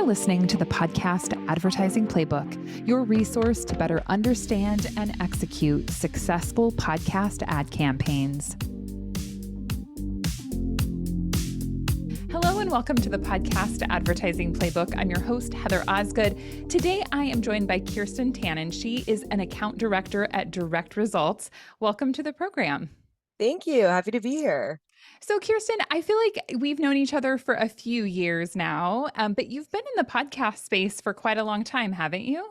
listening to the Podcast Advertising Playbook, your resource to better understand and execute successful podcast ad campaigns. Hello and welcome to the Podcast Advertising Playbook. I'm your host, Heather Osgood. Today, I am joined by Kirsten Tannen. She is an account director at Direct Results. Welcome to the program. Thank you. Happy to be here. So, Kirsten, I feel like we've known each other for a few years now, but you've been in the podcast space for quite a long time, haven't you?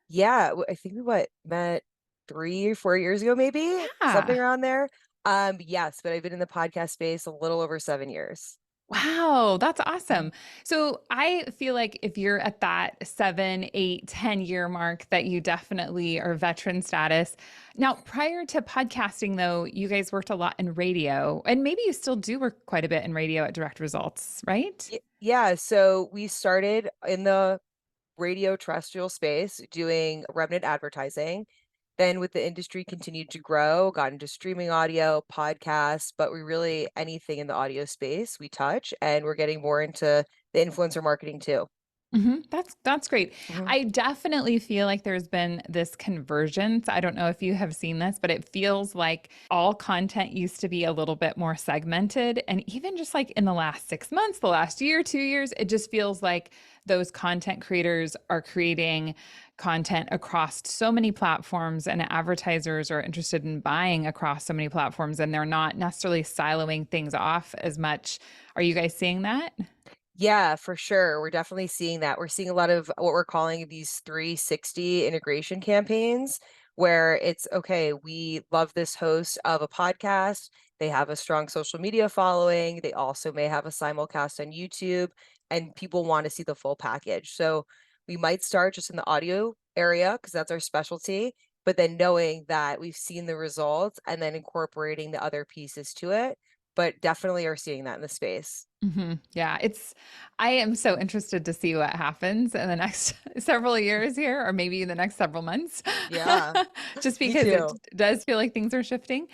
Yeah, I think we met 3 or 4 years ago, maybe something Yeah. around there. Yes, but I've been in the podcast space a little over 7 years. Wow, that's awesome. So I feel like if you're at that 7, 8, 10-year mark, that you definitely are veteran status. Now, prior to podcasting, though, you guys worked a lot in radio, and maybe you still do work quite a bit in radio at Direct Results, right? Yeah, so we started in the radio terrestrial space doing remnant advertising. Then with the industry continued to grow, got into streaming audio, podcasts, but we really anything in the audio space we touch, and we're getting more into the influencer marketing too. That's great. Mhm. I definitely feel like there's been this convergence. I don't know if you have seen this, but it feels like all content used to be a little bit more segmented. And even just like in the last 6 months, the last year, 2 years, it just feels like those content creators are creating content across so many platforms, and advertisers are interested in buying across so many platforms, and they're not necessarily siloing things off as much. Are you guys seeing that? Yeah, for sure. We're definitely seeing that. We're seeing a lot of what we're calling these 360 integration campaigns, where it's okay, we love this host of a podcast. They have a strong social media following. They also may have a simulcast on YouTube, and people want to see the full package. So we might start just in the audio area because that's our specialty, but then knowing that we've seen the results and then incorporating the other pieces to it, but definitely are seeing that in the space. Yeah, I am so interested to see what happens in the next several years here, or maybe in the next several months, Yeah, just me because it too. does feel like things are shifting.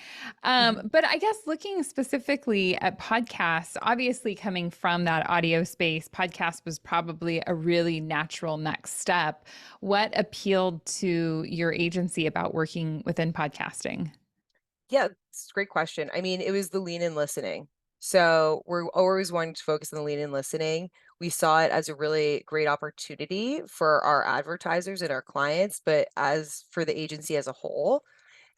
Mhm. But I guess looking specifically at podcasts, obviously coming from that audio space, podcast was probably a really natural next step. What appealed to your agency about working within podcasting? Yeah, it's a great question. I mean, it was the lean in listening. So we're always wanting to focus on the lean in listening. We saw it as a really great opportunity for our advertisers and our clients, but as for the agency as a whole.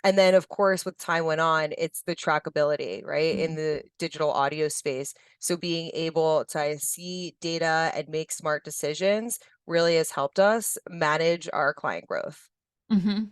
And then, of course, with time went on, it's the trackability, right, in the digital audio space. So being able to see data and make smart decisions really has helped us manage our client growth.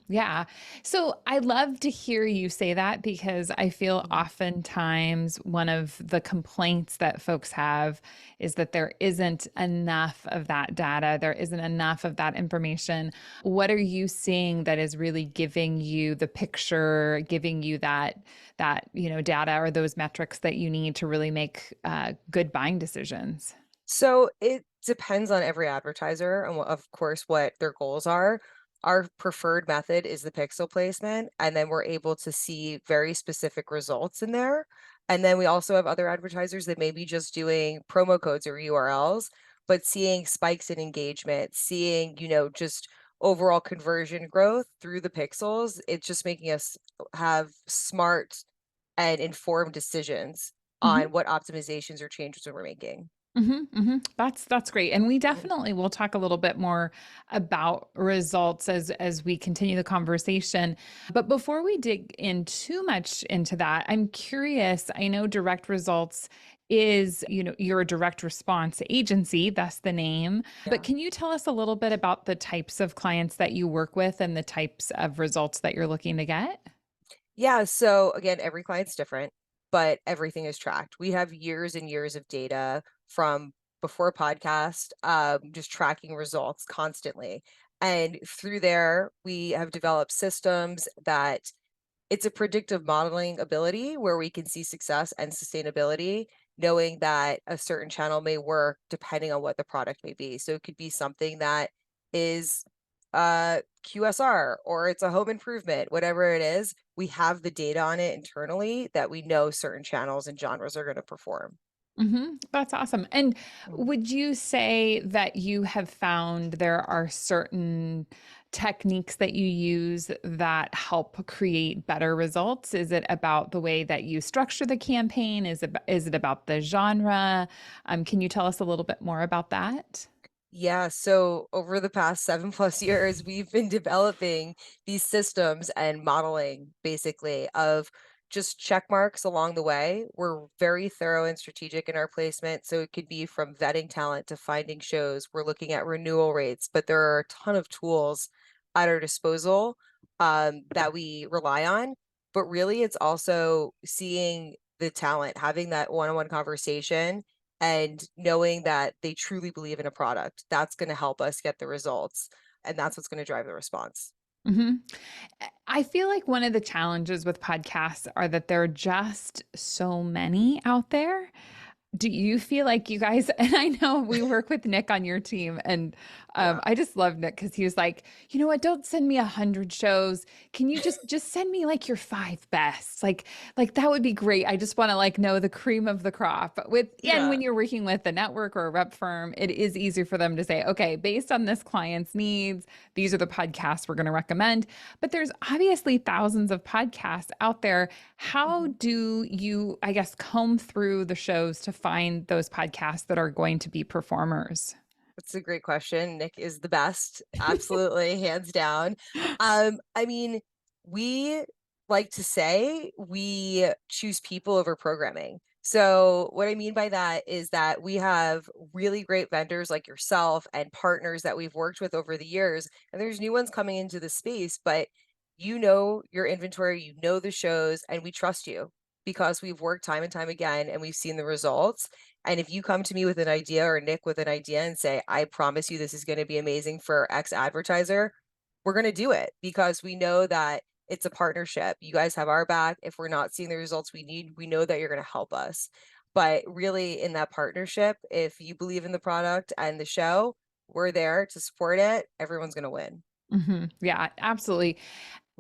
Yeah. So I love to hear you say that, because I feel Mhm. oftentimes one of the complaints that folks have is that there isn't enough of that data. There isn't enough of that information. What are you seeing that is really giving you the picture, giving you that data or those metrics that you need to really make good buying decisions? So it depends on every advertiser and of course what their goals are. Our preferred method is the pixel placement, and then we're able to see very specific results in there. And then we also have other advertisers that may be just doing promo codes or URLs, but seeing spikes in engagement, seeing, just overall conversion growth through the pixels. It's just making us have smart and informed decisions on what optimizations or changes we're making. That's great, and we Mhm. definitely will talk a little bit more about results as we continue the conversation. But before we dig in too much into that, I'm curious. I know Direct Results is, you're a direct response agency, that's the name. But Yeah. can you tell us a little bit about the types of clients that you work with and the types of results that you're looking to get? Yeah, so again, every client's different, but everything is tracked. We have years and years of data from before podcast, just tracking results constantly. And through there, we have developed systems that it's a predictive modeling ability where we can see success and sustainability, knowing that a certain channel may work depending on what the product may be. So it could be something that is QSR or it's a home improvement, whatever it is, we have the data on it internally that we know certain channels and genres are going to perform. That's awesome. And Mhm. would you say that you have found there are certain techniques that you use that help create better results? Is it about the way that you structure the campaign? Is it about the genre? Can you tell us a little bit more about that? Yeah, so over the past 7+ years, we've been developing these systems and modeling basically of just check marks along the way. We're very thorough and strategic in our placement. So it could be from vetting talent to finding shows. We're looking at renewal rates, but there are a ton of tools at our disposal that we rely on. But really, it's also seeing the talent, having that one-on-one conversation and knowing that they truly believe in a product. That's going to help us get the results. And that's what's going to drive the response. hmm I feel like one of the challenges with podcasts are that there are just so many out there. Do you feel like you guys, and I know we work with Nick on your team, and Yeah. I just love Nick because he was like, you know what, don't send me 100 shows. Can you just send me like your five best? Like that would be great. I just want to like know the cream of the crop. And Yeah. when you're working with a network or a rep firm, it is easier for them to say, okay, based on this client's needs, these are the podcasts we're going to recommend. But there's obviously thousands of podcasts out there. How Mhm. do you, I guess, comb through the shows to find those podcasts that are going to be performers? That's a great question. Nick is the best. Absolutely, hands down. I mean, we like to say we choose people over programming. So, what I mean by that is that we have really great vendors like yourself and partners that we've worked with over the years, and there's new ones coming into the space, but you know your inventory, you know the shows, and we trust you because we've worked time and time again and we've seen the results. And if you come to me with an idea or Nick with an idea and say, I promise you this is going to be amazing for X advertiser, we're going to do it because we know that it's a partnership. You guys have our back. If we're not seeing the results we need, we know that you're going to help us. But really, in that partnership, if you believe in the product and the show, we're there to support it. Everyone's going to win. Yeah, absolutely.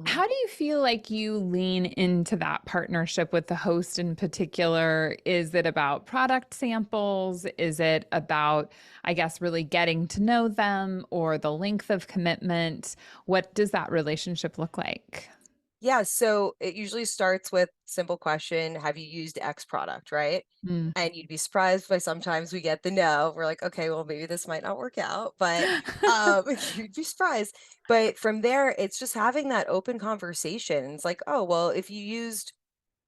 Mhm. How do you feel like you lean into that partnership with the host in particular? Is it about product samples? Is it about, I guess, really getting to know them or the length of commitment? What does that relationship look like? Yeah, so it usually starts with simple question, have you used X product, right? Mm. And you'd be surprised by sometimes we get the no. We're like, okay, well, maybe this might not work out, but you'd be surprised. But from there, it's just having that open conversation. It's like, oh, well, if you used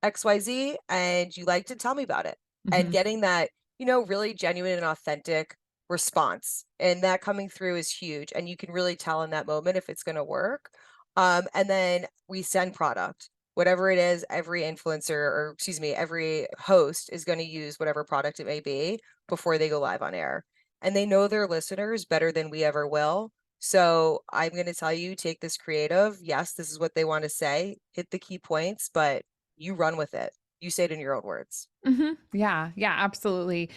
XYZ and you liked it, tell me about it. And hmm getting that, really genuine and authentic response. And that coming through is huge. And you can really tell in that moment if it's going to work. And then we send product. Whatever it is, every influencer, or excuse me, every host is going to use whatever product it may be before they go live on air. And they know their listeners better than we ever will. So I'm going to tell you, take this creative. Yes, this is what they want to say. Hit the key points, but you run with it. You say it in your own words. Yeah, yeah, absolutely.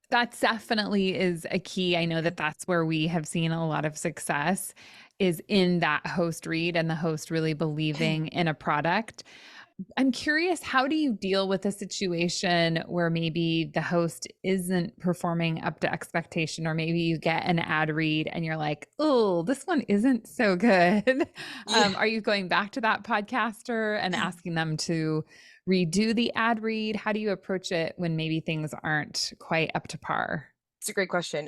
That definitely is a key. I know that that's where we have seen a lot of success is in that host read and the host really believing in a product. I'm curious, how do you deal with a situation where maybe the host isn't performing up to expectation, or maybe you get an ad read and you're like, oh, this one isn't so good? Yeah. Are you going back to that podcaster and asking them to redo the ad read? How do you approach it when maybe things aren't quite up to par? It's a great question.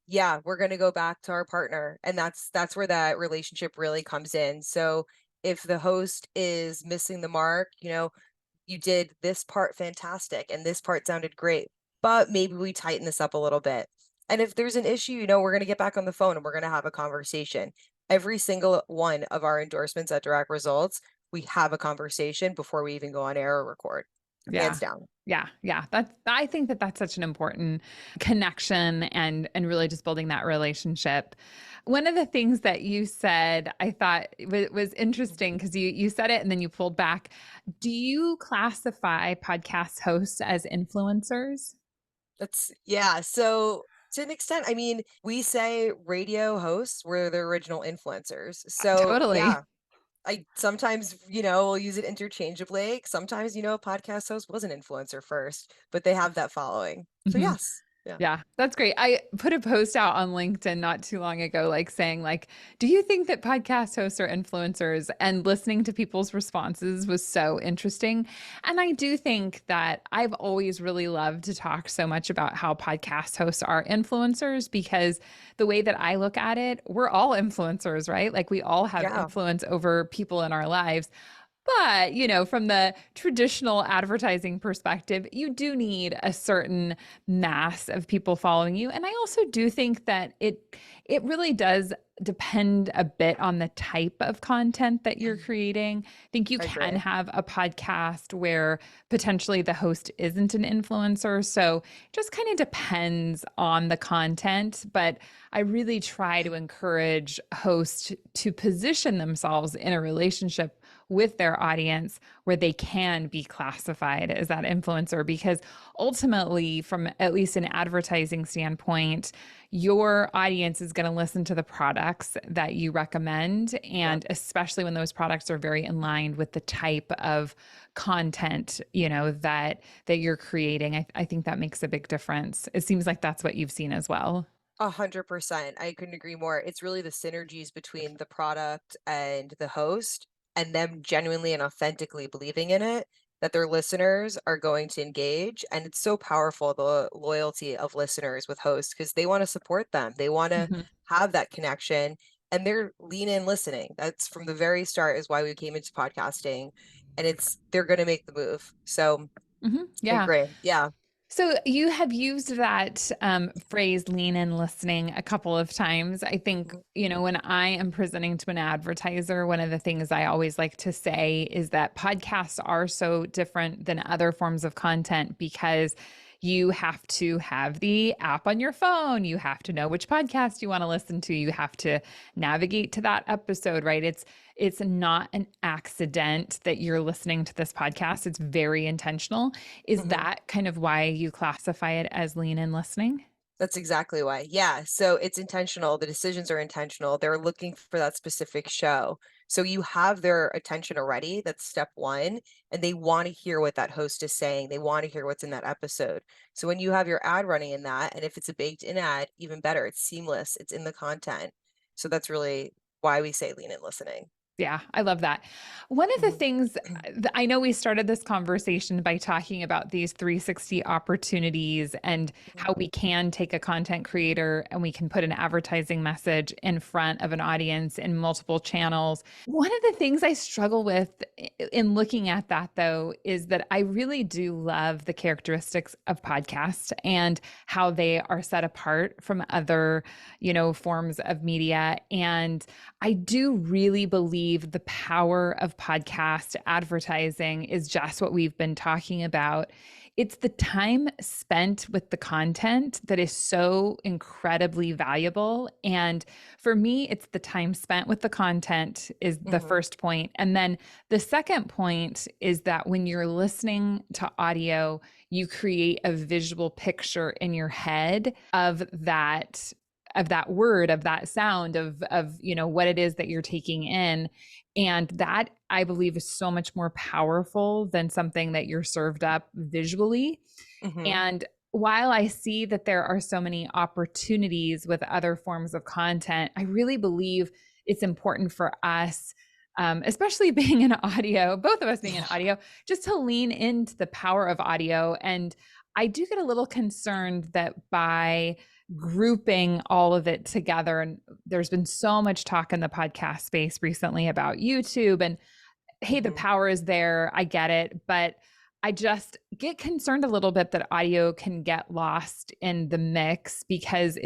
Yeah, we're gonna go back to our partner, and that's where that relationship really comes in. So if the host is missing the mark, you did this part fantastic and this part sounded great, but maybe we tighten this up a little bit. And if there's an issue, we're gonna get back on the phone and we're gonna have a conversation. Every single one of our endorsements at Direct Results, we have a conversation before we even go on air or record. Hands Yeah. down. Yeah. I think that that's such an important connection and really just building that relationship. One of the things that you said I thought was interesting because you said it and then you pulled back. Do you classify podcast hosts as influencers? That's yeah, so to an extent, I mean, we say radio hosts were the original influencers. So, Totally. yeah, I sometimes, will use it interchangeably. Sometimes, a podcast host was an influencer first, but they have that following. So Mhm. yes. Yeah. Yeah, that's great. I put a post out on LinkedIn not too long ago, like saying, like, do you think that podcast hosts are influencers? And listening to people's responses was so interesting. And I do think that I've always really loved to talk so much about how podcast hosts are influencers because the way that I look at it, we're all influencers, right? Like we all have Yeah. influence over people in our lives. But, from the traditional advertising perspective, you do need a certain mass of people following you. And I also do think that it really does depend a bit on the type of content that you're creating. I think you I can agree. have a podcast where potentially the host isn't an influencer. So it just kind of depends on the content. But I really try to encourage hosts to position themselves in a relationship with their audience where they can be classified as that influencer because ultimately from at least an advertising standpoint your audience is going to listen to the products that you recommend Yep. and especially when those products are very in line with the type of content that you're creating. I think that makes a big difference. It seems like that's what you've seen as well. 100%. I couldn't agree more. It's really the synergies between the product and the host and them genuinely and authentically believing in it that their listeners are going to engage. And it's so powerful, the loyalty of listeners with hosts, because they want to support them. They want to Mhm. have that connection and they're lean in listening. That's from the very start is why we came into podcasting. And they're going to make the move. So Mhm. I Yeah. agree. Yeah. So you have used that phrase lean in listening a couple of times. I think, Mhm. when I am presenting to an advertiser, one of the things I always like to say is that podcasts are so different than other forms of content because you have to have the app on your phone. You have to know which podcast you want to listen to. You have to navigate to that episode, right? It's not an accident that you're listening to this podcast. It's very intentional. Is Mhm. that kind of why you classify it as lean in listening? That's exactly why. Yeah. So it's intentional. The decisions are intentional. They're looking for that specific show. So you have their attention already. That's step one. And they want to hear what that host is saying. They want to hear what's in that episode. So when you have your ad running in that, and if it's a baked in ad, even better, it's seamless, it's in the content. So that's really why we say lean in listening. Yeah, I love that. One of the Mhm. things I know we started this conversation by talking about these 360 opportunities and how we can take a content creator and we can put an advertising message in front of an audience in multiple channels. One of the things I struggle with in looking at that, though, is that I really do love the characteristics of podcasts and how they are set apart from other, forms of media. And I do really believe the power of podcast advertising is just what we've been talking about. It's the time spent with the content that is so incredibly valuable. And for me, it's the time spent with the content is the Mhm. first point. And then the second point is that when you're listening to audio, you create a visual picture in your head of that word, of that sound, of what it is that you're taking in. And that I believe is so much more powerful than something that you're served up visually. Mhm. And while I see that there are so many opportunities with other forms of content, I really believe it's important for us, especially being in audio, both of us being in Yeah. audio, just to lean into the power of audio. And I do get a little concerned that by grouping all of it together, and there's been so much talk in the podcast space recently about YouTube and hey, the Mhm. power is there. I get it. But I just get concerned a little bit that audio can get lost in the mix because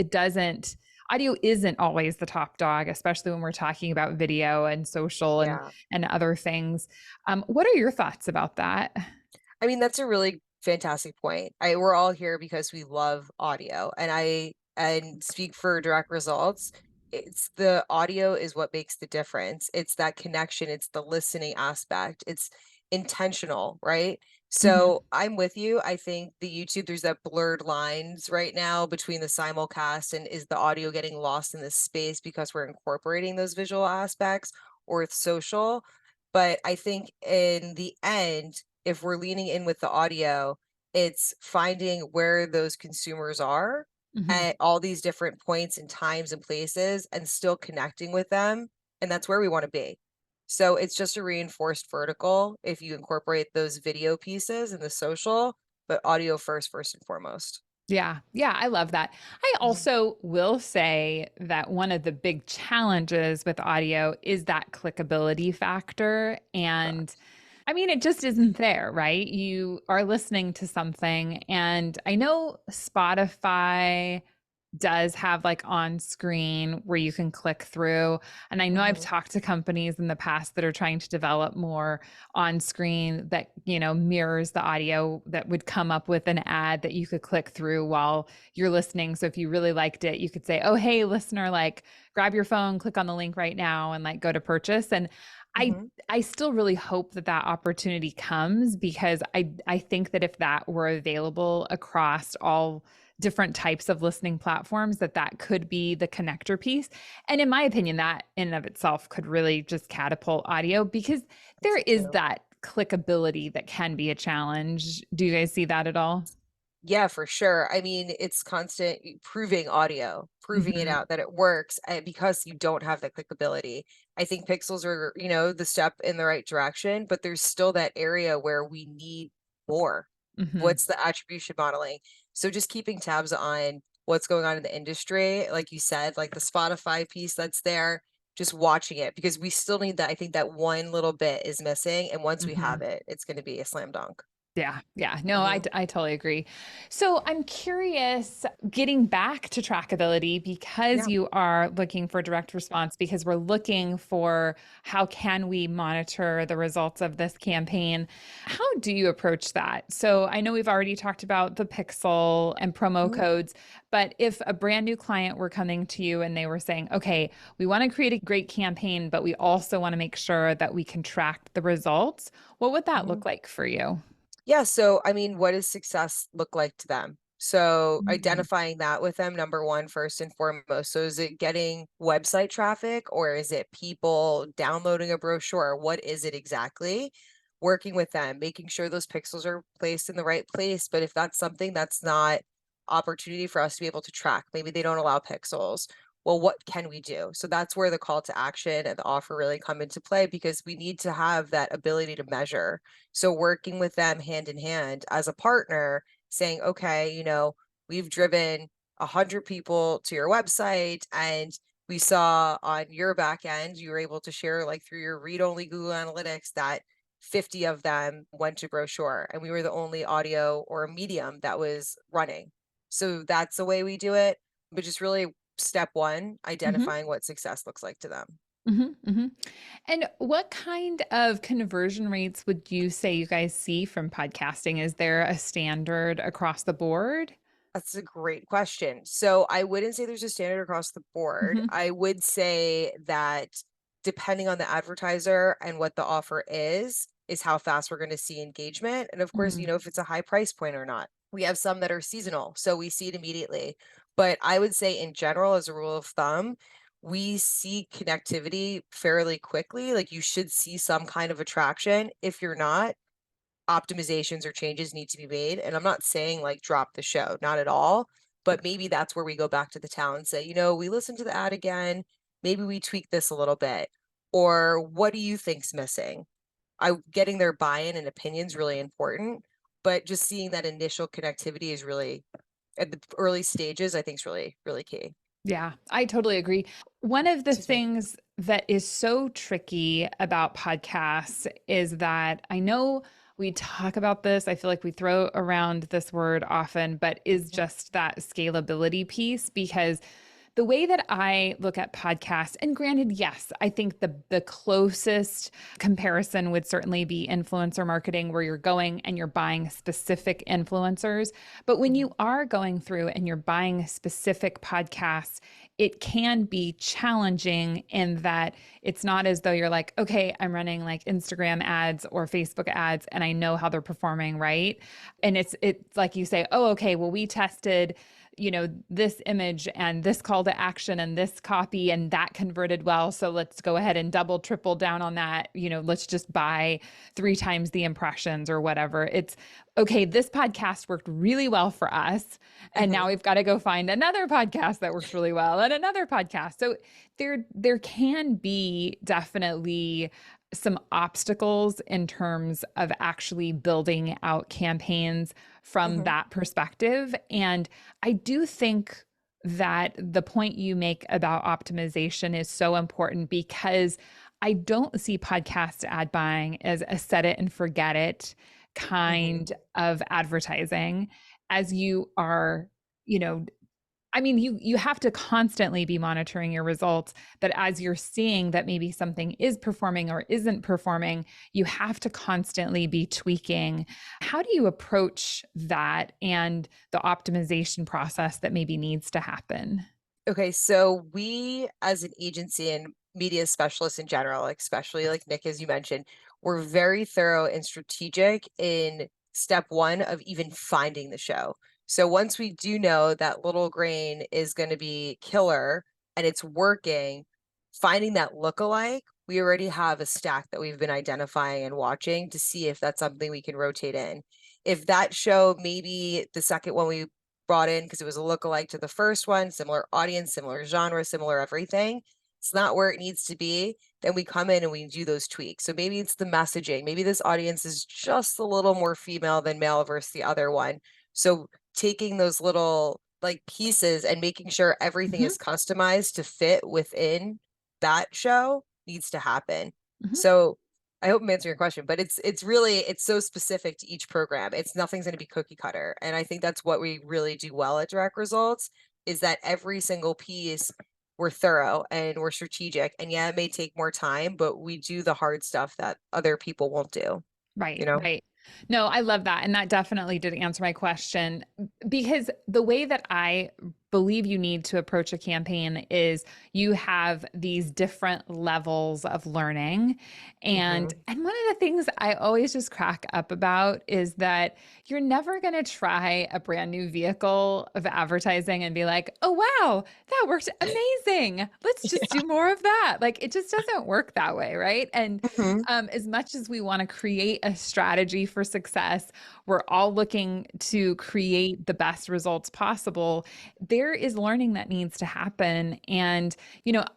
audio isn't always the top dog, especially when we're talking about video and social Yeah. and other things. What are your thoughts about that? I mean, that's a really fantastic point. We're all here because we love audio, and and speak for direct results. It's the audio is what makes the difference. It's that connection, it's the listening aspect. It's intentional, right? Mhm. So I'm with you. I think the YouTube, there's that blurred lines right now between the simulcast and is the audio getting lost in this space because we're incorporating those visual aspects, or with social. But I think in the end, if we're leaning in with the audio, it's finding where those consumers are Mhm. at all these different points and times and places and still connecting with them. And that's where we want to be. So it's just a reinforced vertical if you incorporate those video pieces and the social, but audio first and foremost. Yeah. Yeah. I love that. I Mhm. also will say that one of the big challenges with audio is that clickability factor. And Correct. I mean, it just isn't there, right? You are listening to something, and I know Spotify does have like on screen where you can click through. And I know I've Hmm. talked to companies in the past that are trying to develop more on screen that, mirrors the audio that would come up with an ad that you could click through while you're listening. So if you really liked it, you could say, "Oh, hey, listener, like grab your phone, click on the link right now and like go to purchase." And I Hmm. I still really hope that that opportunity comes because I think that if that were available across all different types of listening platforms, that that could be the connector piece. And in my opinion, that in and of itself could really just catapult audio because I there think is so. that clickability that can be a challenge. Do you guys see that at all? Yeah, for sure. I mean, it's constant proving audio, proving it Mhm. out that it works because you don't have the clickability. I think pixels are, the step in the right direction, but there's still that area where we need more. Mhm. What's the attribution modeling? So just keeping tabs on what's going on in the industry, like you said, like the Spotify piece that's there, just watching it because we still need that. I think that one little bit is missing. And once we have Mhm. it, it's going to be a slam dunk. Yeah, yeah. No, Hmm. I totally agree. So I'm curious, getting back to trackability, because Yeah. you are looking for direct response, because we're looking for how can we monitor the results of this campaign. How do you approach that? So I know we've already talked about the pixel and promo Mhm. codes, but if a brand new client were coming to you and they were saying, okay, we want to create a great campaign, but we also want to make sure that we can track the results, what would that Mhm. look like for you? Yeah, so I mean, what does success look like to them? So Mm. identifying that with them, number one, first and foremost. So is it getting website traffic or is it people downloading a brochure? What is it exactly? Working with them, making sure those pixels are placed in the right place. But if that's something that's not opportunity for us to be able to track, maybe they don't allow pixels. Well, what can we do? So that's where the call to action and the offer really come into play because we need to have that ability to measure, so working with them hand in hand as a partner, saying, okay, we've driven 100 people to your website and we saw on your back end, you were able to share like through your read-only Google Analytics that 50 of them went to brochure and we were the only audio or medium that was running. So that's the way we do it. But just really step one, Mhm, identifying what success looks like to them. mhm, mhm. And what kind of conversion rates would you say you guys see from podcasting? Is there a standard across the board? That's a great question. So I wouldn't say there's a standard across the board. Mhm, I would say that depending on the advertiser and what the offer is how fast we're going to see engagement. And of course, mm, if it's a high price point or not. We have some that are seasonal, so we see it immediately. But I would say in general, as a rule of thumb, we see connectivity fairly quickly. Like you should see some kind of attraction. If you're not, optimizations or changes need to be made. And I'm not saying like drop the show, not at all. But maybe that's where we go back to the town and say, we listened to the ad again. Maybe we tweak this a little bit. Or what do you think's missing? Getting their buy-in and opinions really important. But just seeing that initial connectivity is really at the early stages, I think is really, really key. yeah, I totally agree. One of the Excuse me. things that is so tricky about podcasts is that I know we talk about this. I feel like we throw around this word often, but is Mhm. just that scalability piece because the way that I look at podcasts, and granted, yes, I think the closest comparison would certainly be influencer marketing, where you're going and you're buying specific influencers. But when Mhm. you are going through and you're buying specific podcasts, it can be challenging in that it's not as though you're like, okay, I'm running like Instagram ads or Facebook ads and I know how they're performing, right? And it's like you say, oh, okay, well, we tested this image and this call to action and this copy and that converted well. So let's go ahead and double, triple down on that. Let's just buy 3 times the impressions or whatever. It's okay. This podcast worked really well for us. And now we've got to go find another podcast that works really well and another podcast. So there can be definitely some obstacles in terms of actually building out campaigns from that perspective. And I do think that the point you make about optimization is so important, because I don't see podcast ad buying as a set it and forget it kind of advertising, as you are, you have to constantly be monitoring your results, but as you're seeing that maybe something is performing or isn't performing, you have to constantly be tweaking. How do you approach that and the optimization process that maybe needs to happen? Okay, so we as an agency and media specialists in general, especially like Nick, as you mentioned, we're very thorough and strategic in step one of even finding the show. So once we do know that Little Grain is going to be killer and it's working, finding that lookalike, we already have a stack that we've been identifying and watching to see if that's something we can rotate in. If that show, maybe the second one we brought in because it was a lookalike to the first one, similar audience, similar genre, similar everything, it's not where it needs to be, then we come in and we do those tweaks. So maybe it's the messaging. Maybe this audience is just a little more female than male versus the other one. So taking those little like pieces and making sure everything is customized to fit within that show needs to happen. So I hope I'm answering your question, but it's really, it's so specific to each program. Nothing's going to be cookie cutter. And I think that's what we really do well at Direct Results, is that every single piece we're thorough and we're strategic. And yeah, it may take more time, but we do the hard stuff that other people won't do. Right, right. No, I love that. And that definitely did answer my question, because the way that I believe you need to approach a campaign is you have these different levels of learning. And one of the things I always just crack up about is that you're never going to try a brand new vehicle of advertising and be like, "Oh wow, that worked amazing. Let's just do more of that." Like, it just doesn't work that way, right? And as much as we want to create a strategy for success, we're all looking to create the best results possible. There is learning that needs to happen. And,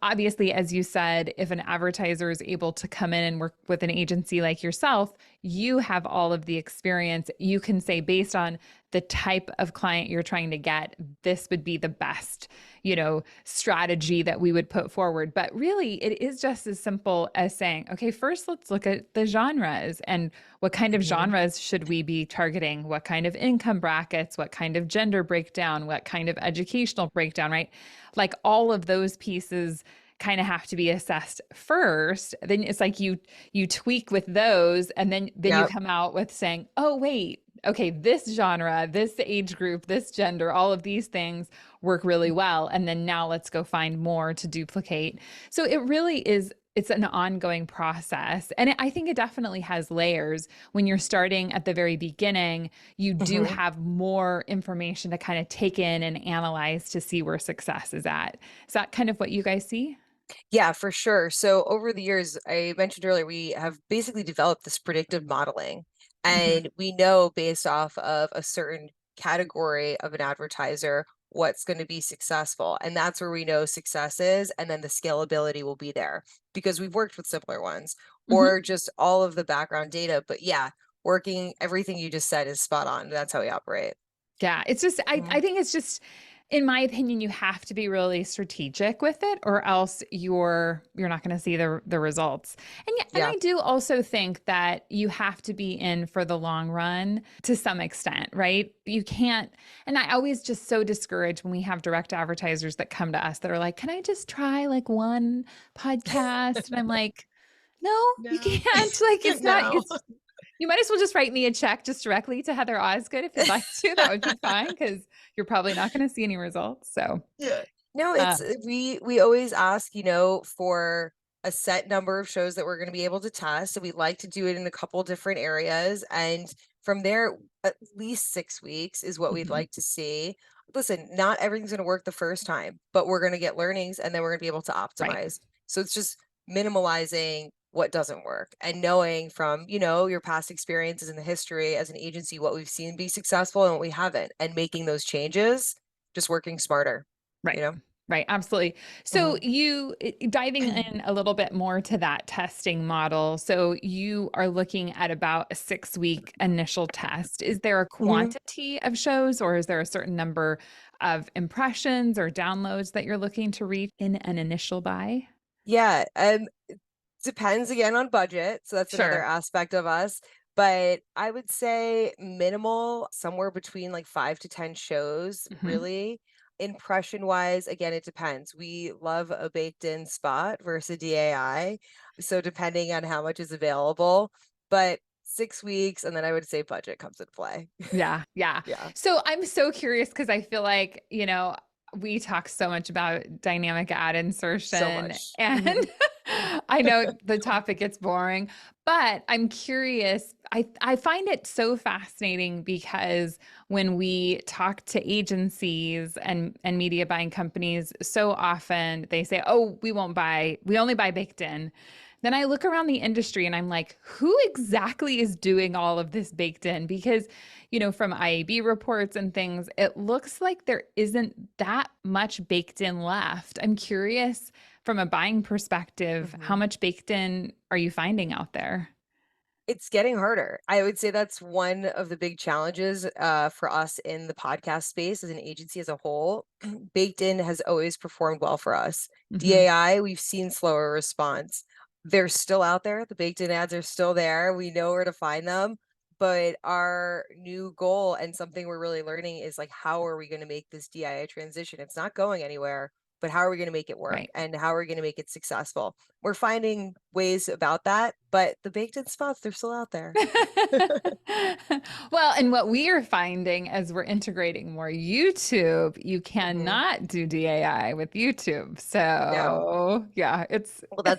obviously, as you said, if an advertiser is able to come in and work with an agency like yourself, you have all of the experience. You can say, based on the type of client you're trying to get, this would be the best, strategy that we would put forward. But really, it is just as simple as saying, okay, first let's look at the genres and what kind of genres should we be targeting? What kind of income brackets? What kind of gender breakdown? What kind of educational breakdown, right? Like, all of those pieces kind of have to be assessed first. Then it's like you tweak with those, and then you come out with saying, oh wait, okay, this genre, this age group, this gender, all of these things work really well. And then now let's go find more to duplicate. So it really is, it's an ongoing process. And I think it definitely has layers. When you're starting at the very beginning, you do have more information to kind of take in and analyze to see where success is at. Is that kind of what you guys see? Yeah, for sure. So over the years, I mentioned earlier, we have basically developed this predictive modeling, and we know based off of a certain category of an advertiser what's going to be successful. And that's where we know success is. And then the scalability will be there because we've worked with similar ones or just all of the background data. But yeah, working everything you just said is spot on. That's how we operate. Yeah, it's just, I think it's just, in my opinion, you have to be really strategic with it, or else you're not going to see the results. And I do also think that you have to be in for the long run to some extent, right? You can't, and I always just so discouraged when we have direct advertisers that come to us that are like, "Can I just try like one podcast?" And I'm like, "No, you can't." Like, it's not, you might as well just write me a check just directly to Heather Osgood if you'd like to. That would be fine, because you're probably not going to see any results. So No, uh, it's we always ask, for a set number of shows that we're going to be able to test. So we like to do it in a couple different areas. And From there, at least 6 weeks is what we'd Mhm. like to see. Listen, not everything's gonna work the first time, but we're gonna get learnings and then we're gonna be able to Right. optimize. So it's just minimalizing what doesn't work and knowing from, your past experiences in the history as an agency, what we've seen be successful and what we haven't, and making those changes, just working smarter, you Right. know? Right. Absolutely. So Mhm. diving in a little bit more to that testing model. So you are looking at about a 6 week initial test. Is there a Mhm. quantity of shows, or is there a certain number of impressions or downloads that you're looking to reach in an initial buy? Yeah, depends again on budget, so that's another Sure. aspect of us, but I would say minimal, somewhere between, like, 5 to 10 shows, Mhm. really. Impression-wise, again, it depends. We love a baked-in spot versus a DAI, so depending on how much is available, but 6 weeks, and then I would say budget comes into play. Yeah, yeah. Yeah, So I'm so curious because I feel like, we talk so much about dynamic ad so insertion, much. and Mhm, I know the topic gets boring, but I'm curious. I find it so fascinating because when we talk to agencies and media buying companies, so often they say, "Oh, we only buy baked in." Then I look around the industry and I'm like, who exactly is doing all of this baked in? Because, from IAB reports and things, it looks like there isn't that much baked in left. I'm curious from a buying perspective, how mhm. much baked in are you finding out there? It's getting harder. I would say that's one of the big challenges, for us in the podcast space as an agency as a whole. Baked in has always performed well for us. Hmm. DAI, we've seen slower response. They're still out there. The baked in ads are still there. We know where to find them. But our new goal and something we're really learning is like, how are we going to make this DIA transition? It's not going anywhere, but how are we going to make it work? Right. And how are we going to make it successful? We're finding ways about that, but the baked in spots, they're still out there. Well, and what we are finding as we're integrating more YouTube, you Mhm. cannot do DAI with YouTube. No. So, yeah, it's Well,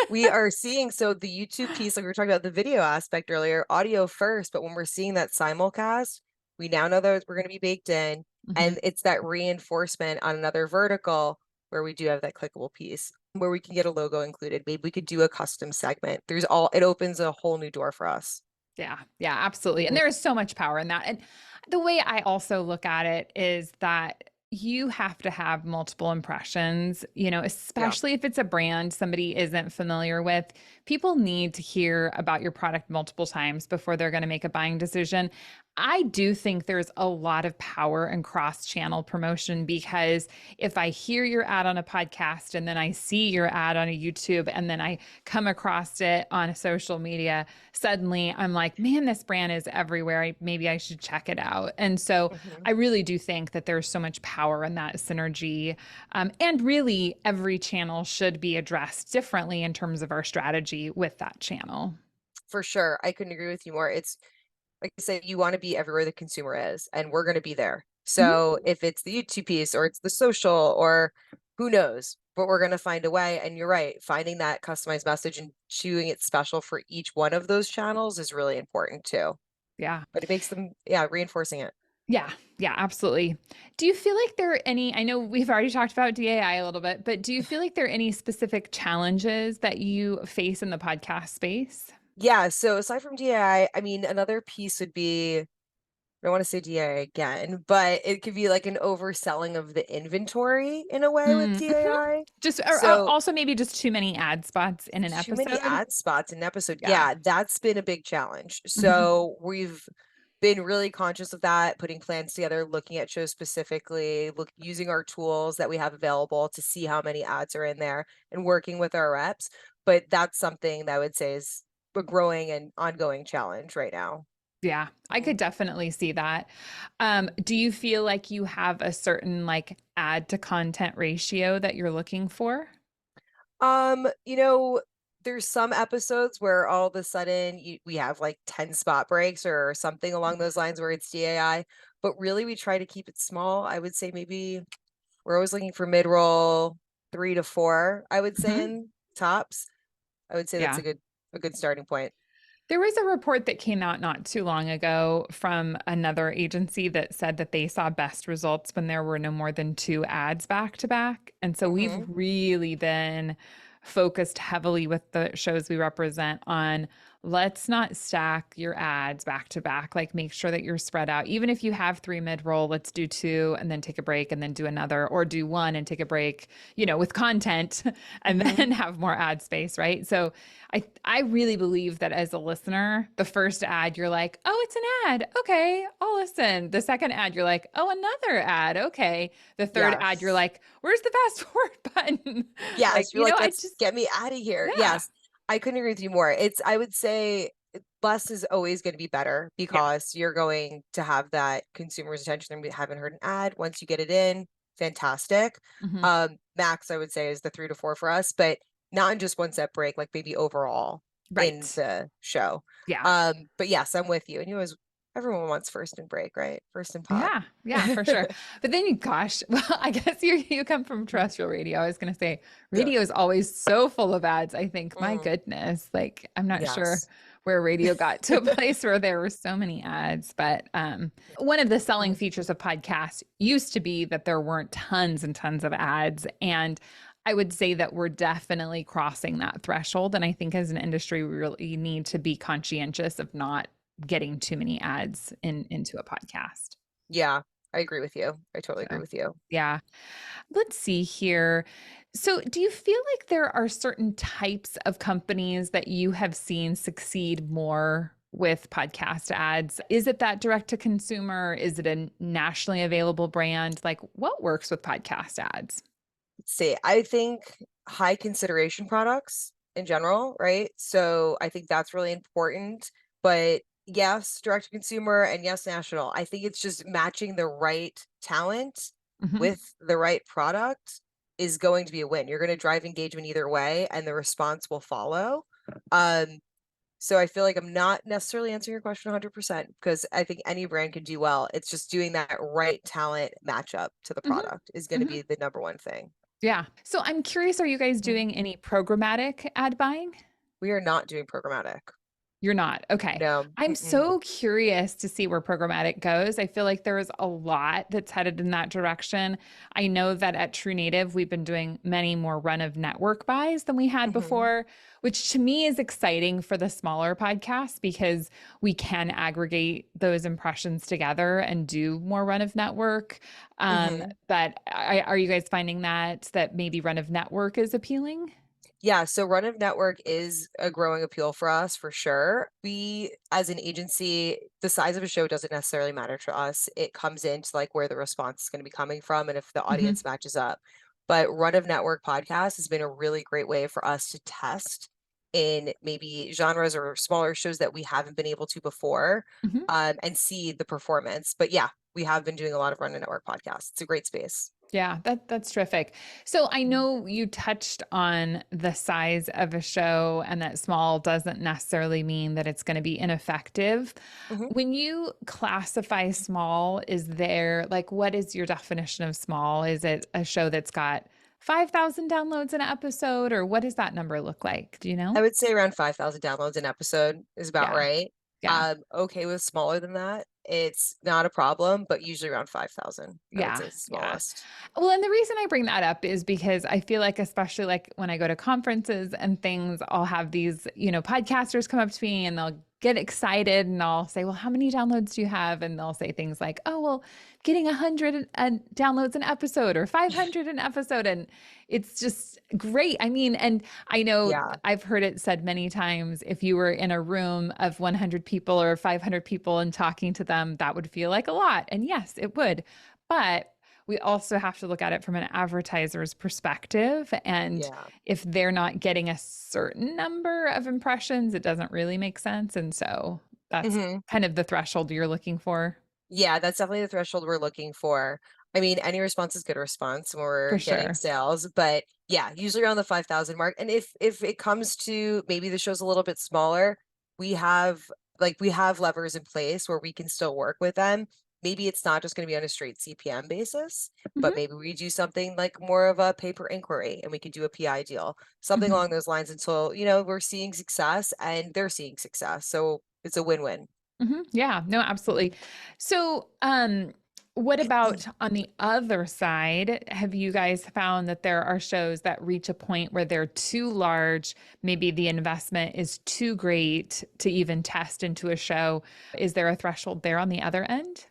we are seeing, so the YouTube piece, like we were talking about the video aspect earlier, audio first, but when we're seeing that simulcast, we now know that we're going to be baked in, Mhm. and it's that reinforcement on another vertical where we do have that clickable piece where we can get a logo included. Maybe we could do a custom segment. It opens a whole new door for us. Yeah, yeah, absolutely. And Mhm. there is so much power in that. And the way I also look at it is that you have to have multiple impressions, Yeah. especially if it's a brand somebody isn't familiar with. People need to hear about your product multiple times before they're going to make a buying decision. I do think there's a lot of power in cross channel promotion because if I hear your ad on a podcast and then I see your ad on a YouTube and then I come across it on a social media, suddenly I'm like, man, this brand is everywhere. Maybe I should check it out. And so Mhm. I really do think that there's so much power in that synergy. And really, every channel should be addressed differently in terms of our strategy with that channel. For sure. I couldn't agree with you more. It's like I said, you want to be everywhere the consumer is, and we're going to be there. Mhm. So if it's the YouTube piece or it's the social or who knows, but we're going to find a way. And you're right, finding that customized message and doing it special for each one of those channels is really important too. Yeah. But it makes them, yeah, reinforcing it. Yeah. Yeah. Absolutely. Do you feel like there are any? I know we've already talked about DAI a little bit, but do you feel like there are any specific challenges that you face in the podcast space? Yeah. So aside from DAI, I mean, another piece would be, I don't want to say DAI again, but it could be like an overselling of the inventory in a way with Mhm. DAI. Just or So also maybe just too many ad spots in an too many episode. ad spots in an episode. Yeah. Yeah, that's been a big challenge. Mhm. So we've been really conscious of that, putting plans together, looking at shows specifically, using our tools that we have available to see how many ads are in there and working with our reps. But that's something that I would say is a growing and ongoing challenge right now. Yeah, I Mhm. could definitely see that. Do you feel like you have a certain like ad to content ratio that you're looking for? Um, you know, there's some episodes where all of a sudden we have like 10 spot breaks or something along those lines where it's DAI, but really we try to keep it small. I would say maybe we're always looking for mid-roll 3 to 4, I would say Mhm. in tops. I would say that's Yeah. a good starting point. There was a report that came out not too long ago from another agency that said that they saw best results when there were no more than two ads back to back. And so we've Hmm. really been focused heavily with the shows we represent on let's not stack your ads back to back. Like make sure that you're spread out. Even if you have three mid-roll, let's do two and then take a break and then do another, or do one and take a break, with content and Hmm. then have more ad space, right? So I really believe that as a listener, the first ad you're like, "Oh, it's an ad. Okay, I'll listen." The second ad you're like, "Oh, another ad. Okay." The third ad you're Yes. like, "Where's the fast forward button?" Like, Yes, you're like, I let's just get me out of here. yeah. Yes, I couldn't agree with you more. I would say less is always going to be better Yeah. because you're going to have that consumer's attention. They haven't heard an ad. Once you get it in, fantastic. Mhm. Max, I would say, is the 3 to 4 for us, but not in just one set break, like maybe overall in Right. the show. Yeah. But yes, I'm with you. And everyone wants first and break, right? First and pod. Yeah, yeah, for sure. But then gosh, well, I guess you come from terrestrial radio. I was going to say Yeah. radio is always so full of ads. I think, my Mm, goodness, like I'm not sure yes. where radio got to a place where there were so many ads. But one of the selling Mhm. features of podcasts used to be that there weren't tons and tons of ads. And I would say that we're definitely crossing that threshold. And I think as an industry, we really need to be conscientious of not getting too many ads into a podcast. Yeah, I agree with you. I totally agree So, with you. yeah. Let's see here. So, do you feel like there are certain types of companies that you have seen succeed more with podcast ads? Is it that direct to consumer? Is it a nationally available brand? Like, what works with podcast ads? Let's see, I think high consideration products in general, right? So I think that's really important. But yes, direct to consumer and yes, national. I think it's just matching the right talent Hmm. with the right product is going to be a win. You're going to drive engagement either way, and the response will follow. Um, so I feel like I'm not necessarily answering your question 100% because I think any brand can do well. It's just doing that right talent matchup to the Hmm. product is going to Hmm. be the number one thing. Yeah. So, I'm curious, are you guys Mhm. doing any programmatic ad buying? We are not doing programmatic. You're not. Okay. No. I'm Mm-mm. so curious to see where programmatic goes. I feel like there is a lot that's headed in that direction. I know that at True Native, we've been doing many more run of network buys than we had Mhm. before, which to me is exciting for the smaller podcasts because we can aggregate those impressions together and do more run of network. Mhm. But are you guys finding that maybe run of network is appealing? Yeah, so run of network is a growing appeal for us for sure. We, as an agency, the size of a show doesn't necessarily matter to us. It comes into like where the response is going to be coming from and if the Hmm. audience matches up. But run of network podcast has been a really great way for us to test in maybe genres or smaller shows that we haven't been able to before, Hmm. and see the performance. But yeah, we have been doing a lot of run of network podcasts. It's a great space. Yeah, that's terrific. So I Mhm. know you touched on the size of a show and that small doesn't necessarily mean that it's going to be ineffective. Mhm. When you classify small, is there like what is your definition of small? Is it a show that's got 5,000 downloads an episode or what does that number look like? Do you I know? would say around 5,000 downloads an episode is about Yeah. right. Yeah. Okay with smaller than that. It's not a problem, but usually around 5,000, I would Yeah. say is the Yeah. smallest. Well, and the reason I bring that up is because I feel like, especially like when I go to conferences and things, I'll have these, podcasters come up to me and they'll get excited and I'll say, well, how many downloads do you have? And they'll say things like, oh, well, getting 100 downloads an episode or 500 an episode. And it's just great. I mean, and I know Yeah. I've heard it said many times, if you were in a room of 100 people or 500 people and talking to them, that would feel like a lot. And yes, it would. But we also have to look at it from an advertiser's perspective. And Yeah. if they're not getting a certain number of impressions, it doesn't really make sense. And so that's Mhm. kind of the threshold you're looking for, Yeah, that's definitely the threshold we're looking for. I mean, any response is good response when we're for getting sure. sales, but yeah, usually around the 5,000 mark. And if it comes to maybe the show's a little bit smaller, we have we have levers in place where we can still work with them. maybe it's not just going to be on a straight CPM basis, but Hmm. maybe we do something like more of a pay-per inquiry and we could do a PI deal, something Hmm. along those lines until, we're seeing success and they're seeing success. So it's a win-win. Hmm. Yeah, no, absolutely. So, what about on the other side? Have you guys found that there are shows that reach a point where they're too large? Maybe the investment is too great to even test into a show. Is there a threshold there on the other end?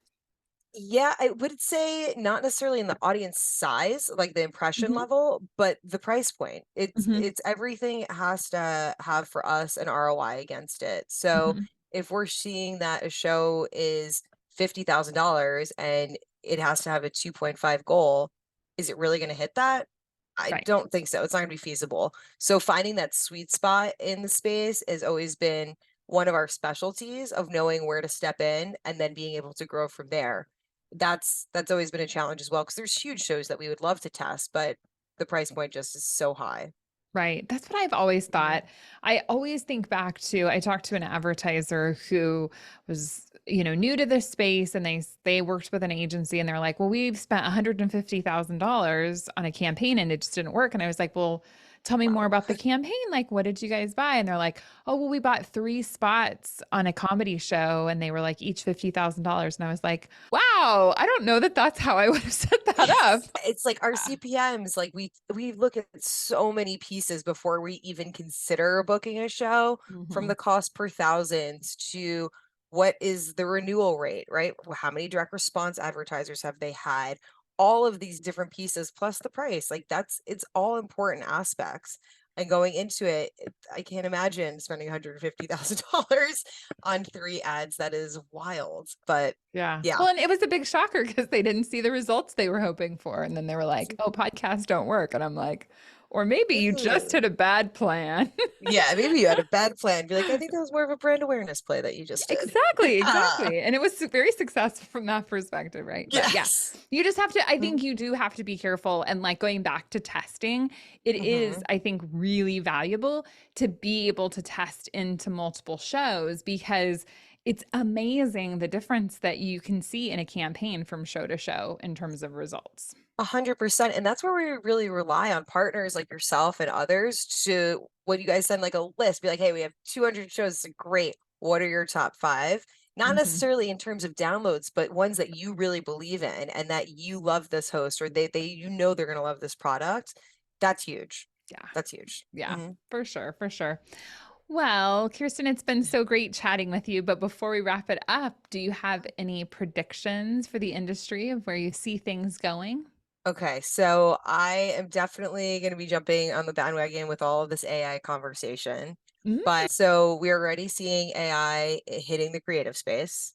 Yeah, I would say not necessarily in the audience size, like the impression Hmm. level, but the price point. It's Hmm. it's everything has to have for us an ROI against it. So Hmm. if we're seeing that a show is $50,000 and it has to have a 2.5 goal, is it really going to hit that? I Right. don't think so. It's not going to be feasible. So finding that sweet spot in the space has always been one of our specialties of knowing where to step in and then being able to grow from there. That's always been a challenge as well because there's huge shows that we would love to test, but the price point just is so high. Right. That's what I've always Mhm. thought. I always think back to I talked to an advertiser who was, new to this space and they worked with an agency and they're like, "Well, we've spent $150,000 on a campaign and it just didn't work." And I was like, "Well, tell me more Wow. about the campaign. Like, what did you guys buy?" And they're like, "Oh, well, we bought 3 spots on a comedy show and they were like each $50,000." And I was like, "Wow, I don't know that that's how I would have set that up." Yes, it's like our CPMs, like we look at so many pieces before we even consider booking a show, from Mhm. the cost per thousands to what is the renewal rate, right? How many direct response advertisers have they had? All of these different pieces plus the price. Like it's all important aspects. And going into it, I can't imagine spending $150,000 on 3 ads. That is wild. But Yeah. yeah. Well, and it was a big shocker because they didn't see the results they were hoping for. And then they were like, "Oh, podcasts don't work." And I'm like, or maybe you just had a bad plan. Yeah, maybe you had a bad plan. Be like, I think that was more of a brand awareness play that you Yeah, just did. exactly, Yeah. exactly. And it was very successful from that perspective, right? But yeah, Yes. you just have to, I Mhm. think you do have to be careful. And like going back to testing, it is, Mhm. I think, really valuable to be able to test into multiple shows because it's amazing the difference that you can see in a campaign from show to show in terms of results. 100%. And that's where we really rely on partners like yourself and others to, when you guys send like a list, be like, hey, we have 200 shows. Great. What are your top five? Not Mhm. necessarily in terms of downloads, but ones that you really believe in and that you love this host or they're going to love this product. That's huge. Yeah. That's huge. Yeah, Mhm. for sure, for sure. Well, Kirsten, it's been so great chatting with you. But before we wrap it up, do you have any predictions for the industry of where you see things going? Okay, so I am definitely going to be jumping on the bandwagon with all of this AI conversation. Mm, But so we're already seeing AI hitting the creative space.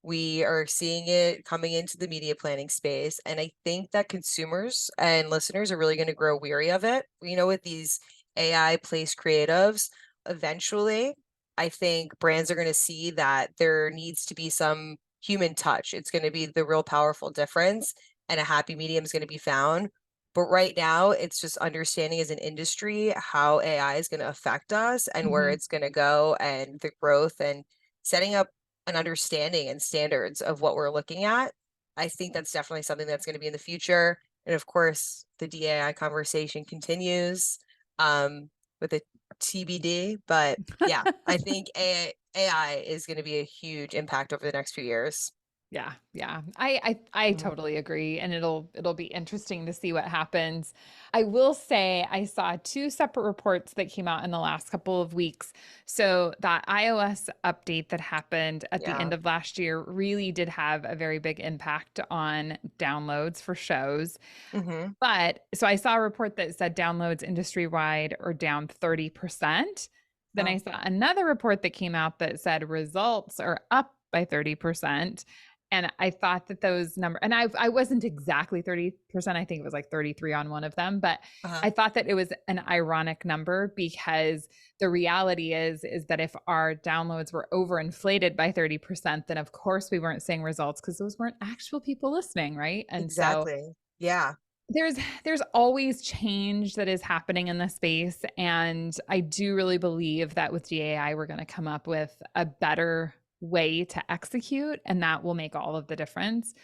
We are seeing it coming into the media planning space. And I think that consumers and listeners are really going to grow weary of it. With these AI placed creatives, eventually, I think brands are going to see that there needs to be some human touch. It's going to be the real powerful difference and a happy medium is going to be found. But right now, it's just understanding as an industry how AI is going to affect us and where mhm. it's going to go and the growth and setting up an understanding and standards of what we're looking at. I think that's definitely something that's going to be in the future. And of course, the DAI conversation continues with a TBD. But yeah, I think AI is going to be a huge impact over the next few years. Yeah, yeah. I totally agree and it'll be interesting to see what happens. I will say I saw two separate reports that came out in the last couple of weeks. So that iOS update that happened at the Yeah. end of last year really did have a very big impact on downloads for shows. Hmm. But so I saw a report that said downloads industry wide are down 30%. Then I Oh, saw another report that came out that said results are up by 30%. And I thought that those numbers, and I wasn't exactly 30%. I think it was like 33 on one of them, but uh-huh. I thought that it was an ironic number because the reality is that if our downloads were overinflated by 30%, then of course we weren't seeing results because those weren't actual people listening, right? And so Exactly. Yeah. there's there's always change that is happening in the space, and I do really believe that with GAI we're going to come up with a better way to execute, and that will make all of the difference.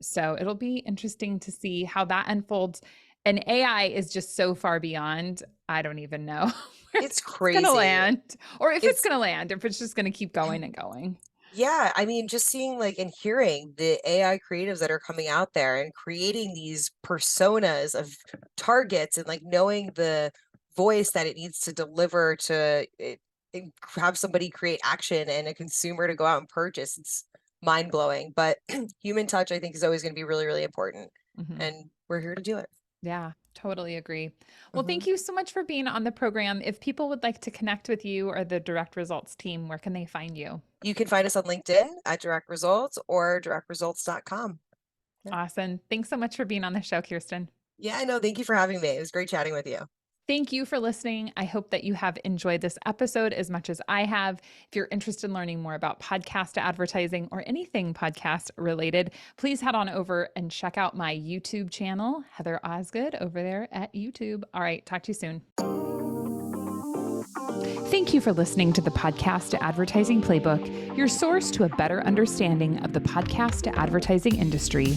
So it'll be interesting to see how that unfolds. And AI is just so far beyond, I don't even know where It's it's going to crazy. land, or if it's It's going to land, if it's just going to keep going and going. Yeah, I mean, just seeing like and hearing the AI creatives that are coming out there and creating these personas of targets and like knowing the voice that it needs to deliver to it, and have somebody create action and a consumer to go out and purchase. It's mind blowing. But human touch, I think, is always going to be really, really important. Mhm. And we're here to do it. Yeah, totally agree. Well, thank Mhm. you so much for being on the program. If people would like to connect with you or the Direct Results team, where can they find you? You can find us on LinkedIn at Direct Results or directresults.com. Yeah. Awesome. Thanks so much for being on the show, Kirsten. Yeah, I know. Thank you for having me. It was great chatting with you. Thank you for listening. I hope that you have enjoyed this episode as much as I have. If you're interested in learning more about podcast advertising or anything podcast related, please head on over and check out my YouTube channel, Heather Osgood, over there at YouTube. All right, talk to you soon. Thank you for listening to the Podcast Advertising Playbook, your source to a better understanding of the podcast advertising industry.